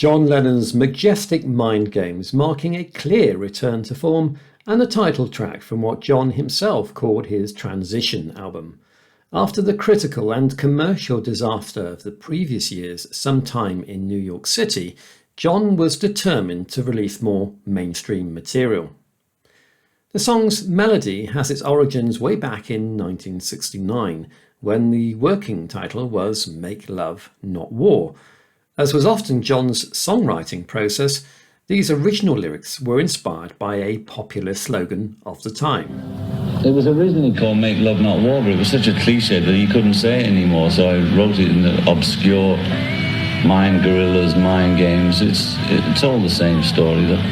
John Lennon's majestic Mind Games, marking a clear return to form and the title track from what John himself called his transition album. After the critical and commercial disaster of the previous years, sometime in New York City, John was determined to release more mainstream material. The song's melody has its origins way back in 1969, when the working title was Make Love, Not War. As was often John's songwriting process, these original lyrics were inspired by a popular slogan of the time. It was originally called Make Love Not War, but it was such a cliche that you couldn't say it anymore, so I wrote it in the obscure mind gorillas, mind games. It's all the same story though,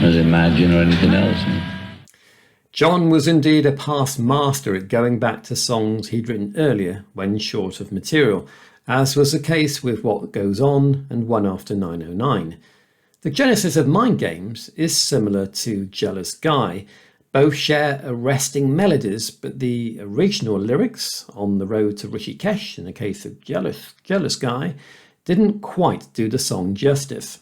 as Imagine or anything else. John was indeed a past master at going back to songs he'd written earlier when short of material, as was the case with What Goes On and One After 909. The genesis of Mind Games is similar to Jealous Guy. Both share arresting melodies, but the original lyrics, On the Road to Rishikesh in the case of Jealous Guy, didn't quite do the song justice.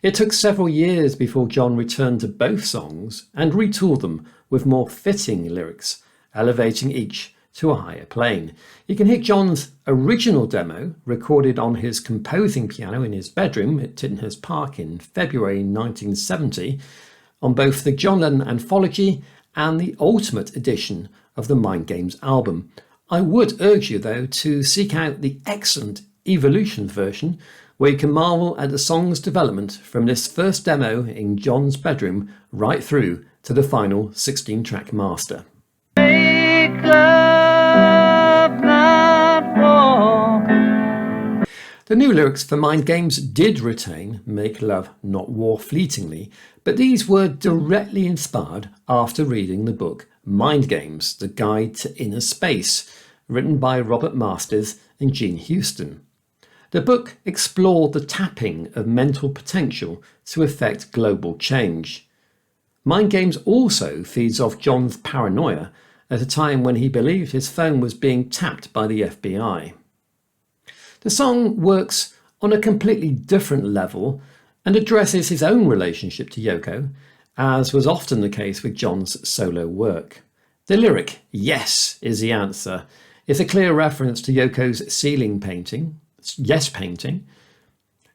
It took several years before John returned to both songs and retooled them with more fitting lyrics, elevating each to a higher plane. You can hear John's original demo, recorded on his composing piano in his bedroom at Tittenhurst Park in February 1970, on both the John Lennon Anthology and the Ultimate edition of the Mind Games album. I would urge you, though, to seek out the excellent Evolution version, where you can marvel at the song's development from this first demo in John's bedroom right through to the final 16-track master. Make love, not war. The new lyrics for Mind Games did retain Make Love, Not War fleetingly, but these were directly inspired after reading the book Mind Games, The Guide to Inner Space, written by Robert Masters and Gene Houston. The book explored the tapping of mental potential to effect global change. Mind Games also feeds off John's paranoia at a time when he believed his phone was being tapped by the FBI. The song works on a completely different level and addresses his own relationship to Yoko, as was often the case with John's solo work. The lyric, Yes is the answer, is a clear reference to Yoko's ceiling painting, Yes painting.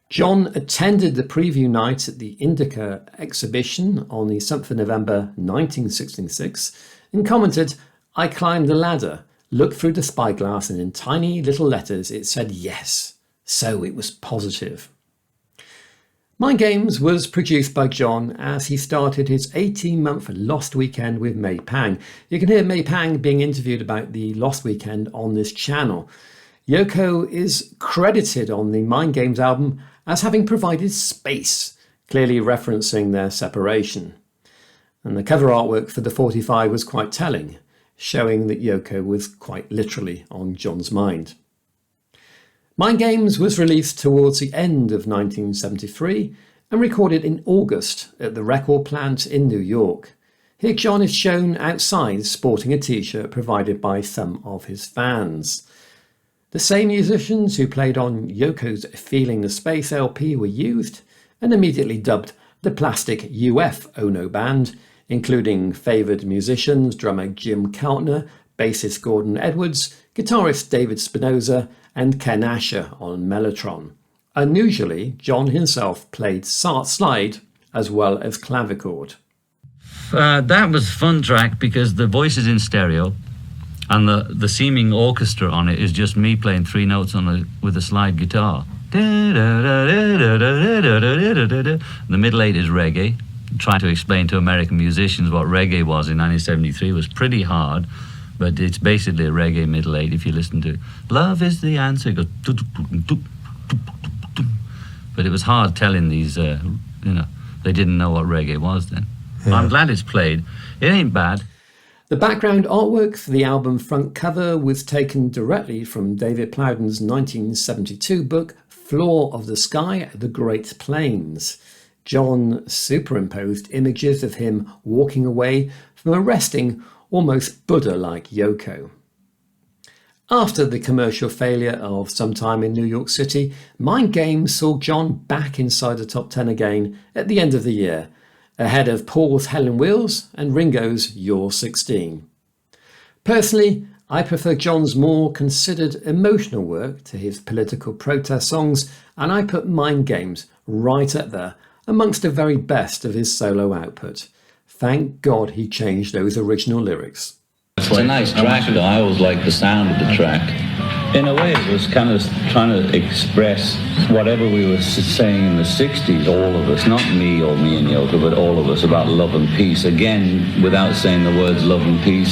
John attended the preview night at the Indica exhibition on the 7th of November 1966 and commented, I climbed the ladder, looked through the spyglass, and in tiny little letters it said yes, so it was positive. Mind Games was produced by John as he started his 18-month Lost Weekend with May Pang. You can hear May Pang being interviewed about the Lost Weekend on this channel. Yoko is credited on the Mind Games album as having provided space, clearly referencing their separation. And the cover artwork for the 45 was quite telling, showing that Yoko was quite literally on John's mind. Mind Games was released towards the end of 1973 and recorded in August at the record plant in New York. Here John is shown outside sporting a t-shirt provided by some of his fans. The same musicians who played on Yoko's Feeling the Space LP were used and immediately dubbed the Plastic UF Ono Band, including favoured musicians drummer Jim Keltner, bassist Gordon Edwards, guitarist David Spinoza and Ken Asher on mellotron. Unusually, John himself played slide as well as clavichord. That was a fun track because the voice is in stereo. And the seeming orchestra on it is just me playing three notes with a slide guitar. The middle eight is reggae. Trying to explain to American musicians what reggae was in 1973 was pretty hard, but it's basically a reggae middle eight if you listen to it. Love is the answer. It goes, but it was hard telling these, they didn't know what reggae was then. Yeah. I'm glad it's played. It ain't bad. The background artwork for the album front cover was taken directly from David Plowden's 1972 book, Floor of the Sky, The Great Plains. John superimposed images of him walking away from a resting, almost Buddha-like Yoko. After the commercial failure of Sometime in New York City, Mind Games saw John back inside the top 10 again at the end of the year, ahead of Paul's Hell on Wheels and Ringo's You're 16. Personally, I prefer John's more considered emotional work to his political protest songs, and I put Mind Games right up there amongst the very best of his solo output. Thank God he changed those original lyrics. It's a nice track, though. I always like the sound of the track. In a way, it was kind of trying to express whatever we were saying in the 60s, all of us, not me or me and Yoko, but all of us, about love and peace. Again, without saying the words love and peace.